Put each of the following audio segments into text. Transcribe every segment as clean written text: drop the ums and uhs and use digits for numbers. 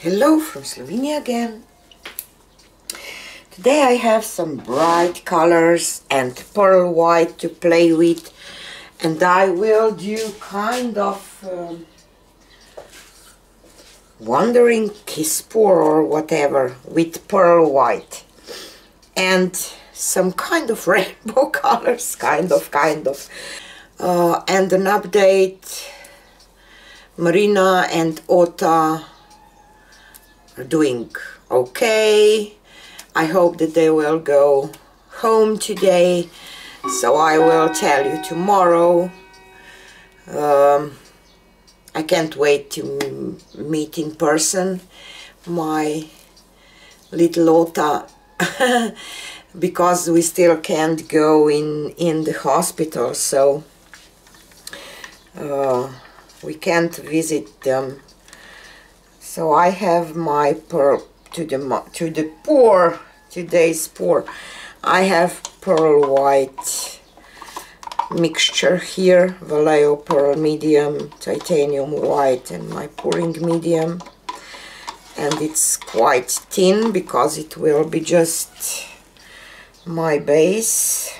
Hello from Slovenia again. Today I have some bright colors and pearl white to play with, and I will do kind of wandering kiss pour or whatever with pearl white and some kind of rainbow colors, kind of and an update. Marina and Ota are doing okay. I hope that they will go home today, so I will tell you tomorrow. I can't wait to meet in person my little Ota because we still can't go in the hospital, so we can't visit them. So I have my pearl to the pour, today's pour. I have pearl white mixture here, Vallejo pearl medium, titanium white, and my pouring medium. And it's quite thin because it will be just my base.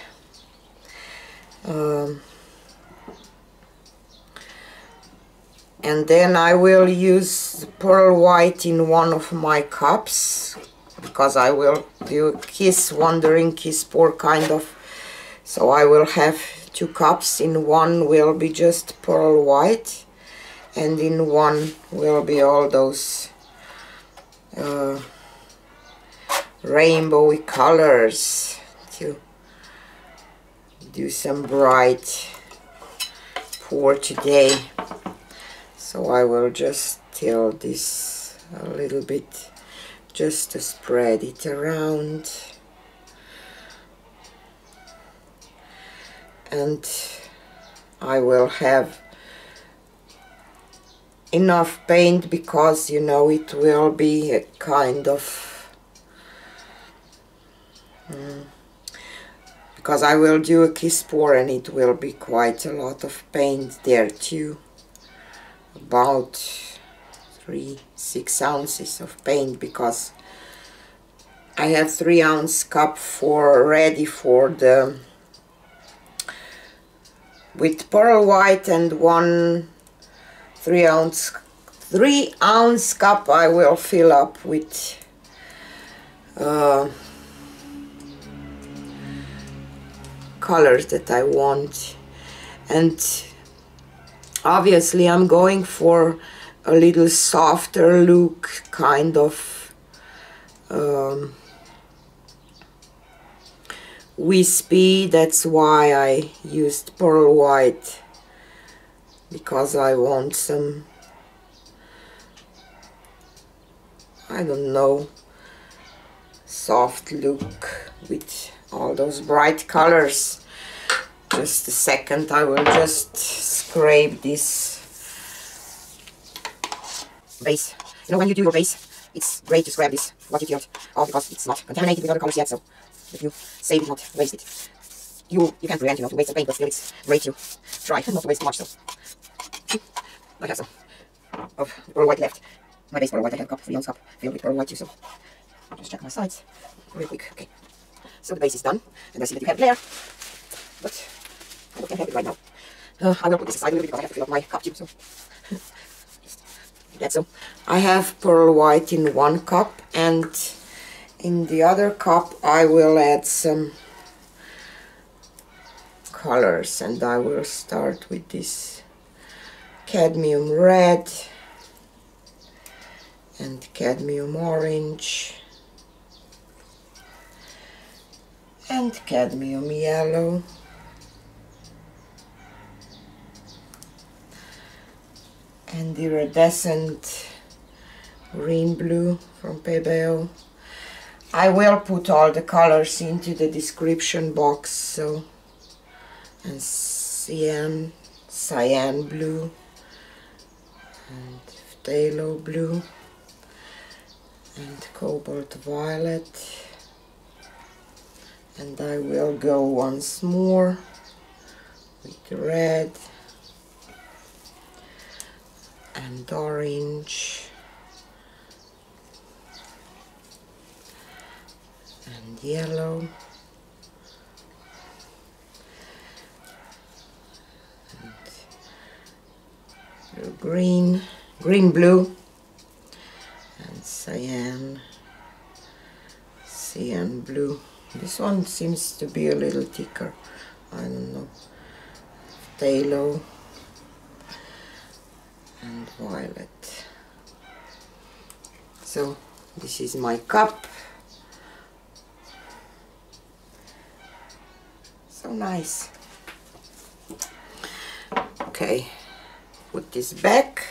And then I will use pearl white in one of my cups, because I will do a wandering kiss pour kind of. So I will have two cups. In one will be just pearl white, and in one will be all those rainbowy colors to do some bright pour today. So I will just tilt this a little bit just to spread it around, and I will have enough paint because, you know, it will be a kind of because I will do a kiss pour and it will be quite a lot of paint there too. About 6 ounces of paint, because I have 3-ounce cup ready for the with pearl white, and 1 3-ounce cup I will fill up with colors that I want. And obviously I'm going for a little softer look, kind of wispy. That's why I used pearl white, because I want some, I don't know, soft look with all those bright colors. Just a second, I will just scrape this base. You know, when you do your base, it's great to scrape this, what you tilt off, because it's not contaminated with other colors yet, so if you save it, not waste it. You can't prevent, you know, to waste the paint, but still it's great to try not to waste too much. So I have some of pearl white left. My base pearl white, I have a cup, 3-ounce cup filled with pearl white too, so I'll just check my sides real quick. Okay, so the base is done, and I see that you have it there, but I don't have it right now. I will put this aside a little bit because I have to fill up my cup too, so that's so. I have pearl white in 1 cup, and in the other cup I will add some colors, and I will start with this cadmium red and cadmium orange and cadmium yellow and iridescent green blue from Pebeo. I will put all the colors into the description box, so, and cyan blue and phthalo blue and cobalt violet, and I will go once more with red and orange and yellow, and green, blue, and cyan blue. This one seems to be a little thicker, I don't know. Phthalo and violet. So this is my cup. So nice. Okay, put this back.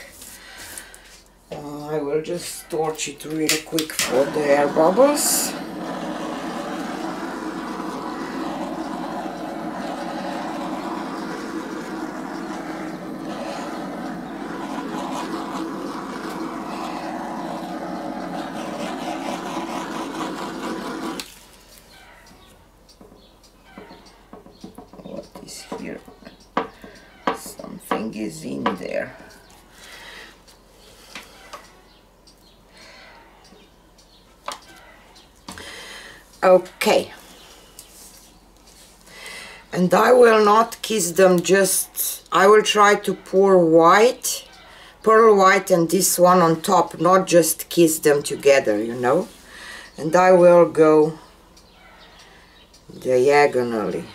I will just torch it really quick for the air bubbles. What is here? Something is in there. Okay, and I will not kiss them, just I will try to pour white, pearl white, and this one on top, not just kiss them together, you know. And I will go diagonally.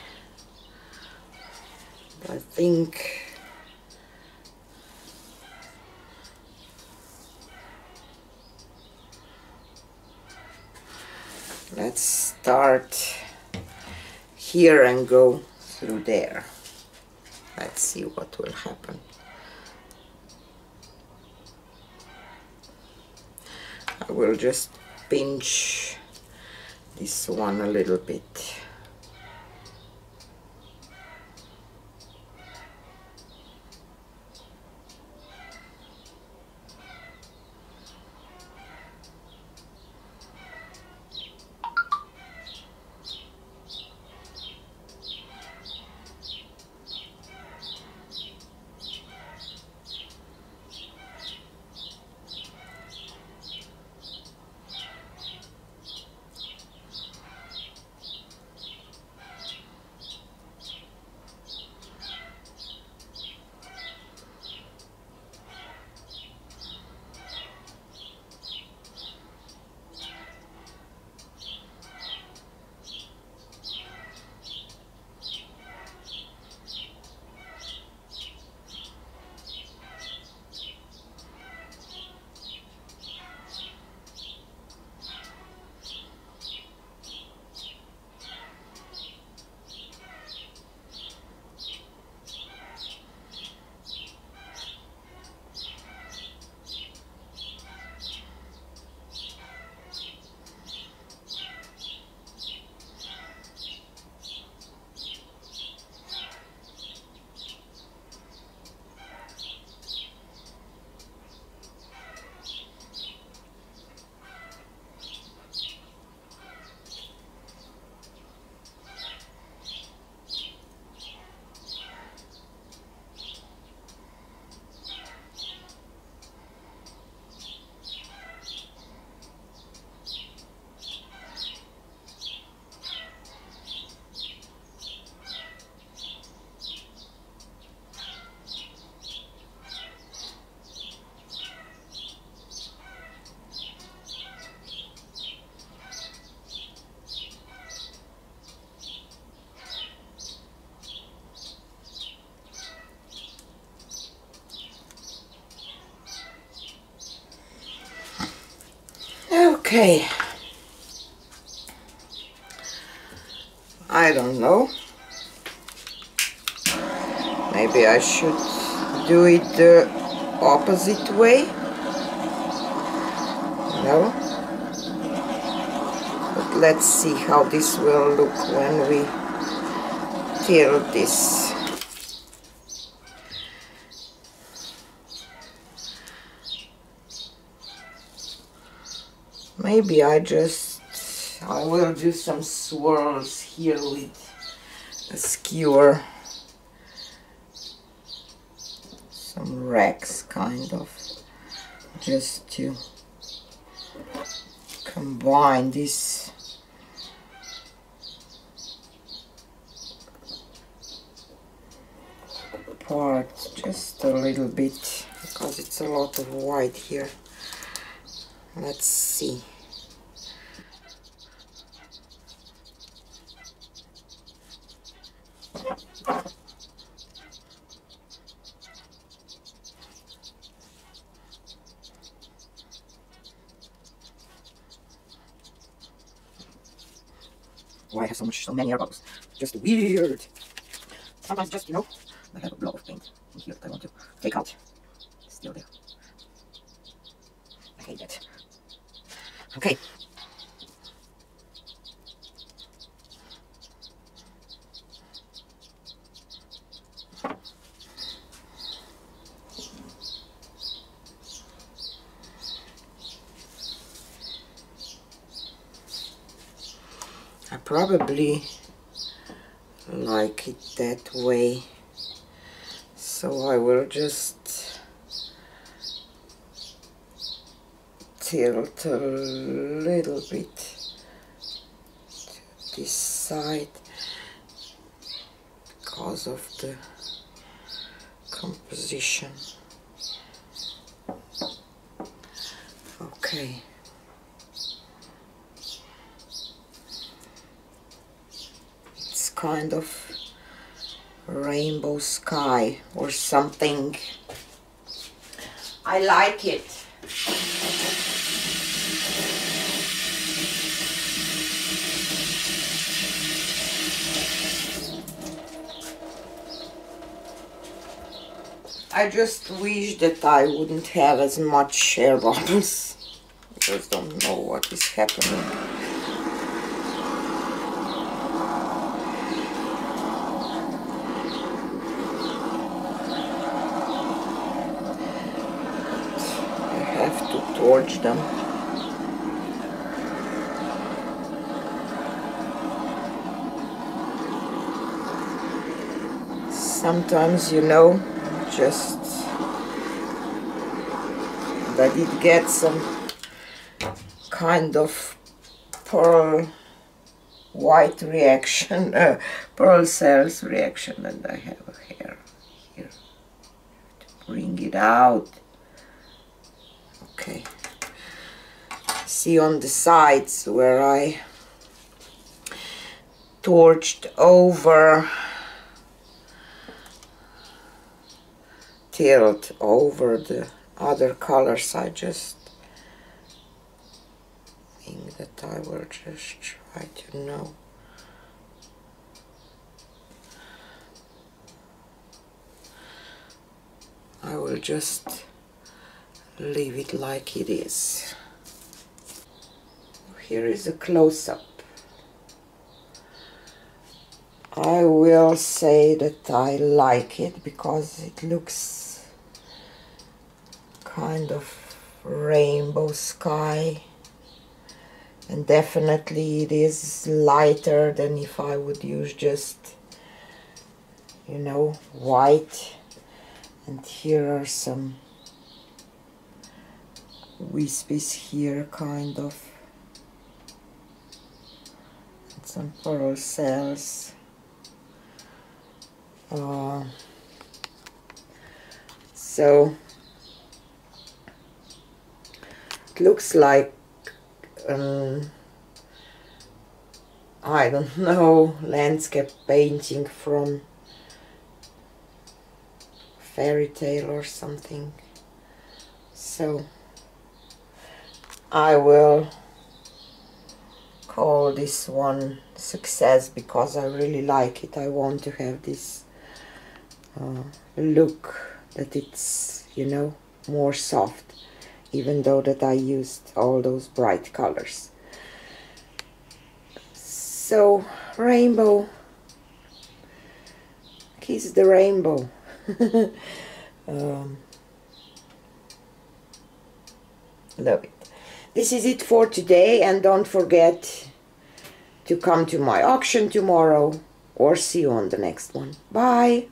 I think let's start here and go through there. Let's see what will happen. I will just pinch this one a little bit. Okay, I don't know, maybe I should do it the opposite way, no, but let's see how this will look when we tilt this. Maybe I will do some swirls here with a skewer, some racks kind of, just to combine this part just a little bit because it's a lot of white here. Let's see. Why I have so many air bubbles? Just weird. Sometimes just, you know, I have a blob of paint in here that I want to take out. It's still there. I hate that. Okay. I probably like it that way, so I will just tilt a little bit to this side because of the composition. Okay. Kind of rainbow sky or something. I like it. I just wish that I wouldn't have as much air bubbles. I just don't know what is happening. Torch them. Sometimes, you know, just that it gets some kind of pearl white reaction, pearl cells reaction, and I have a hair here to bring it out. Okay, see on the sides where I torched over, tilt over the other colors, I just think that I will just try to know. I will just leave it like it is. Here is a close-up. I will say that I like it because it looks kind of rainbow sky, and definitely it is lighter than if I would use just, you know, white. And here are some wispies here, kind of, and some pearl cells. So it looks like I don't know, landscape painting from fairy tale or something. So I will call this one success because I really like it. I want to have this look that it's, you know, more soft, even though that I used all those bright colors. So rainbow, kiss the rainbow. Love it. This is it for today, and don't forget to come to my auction tomorrow, or see you on the next one. Bye!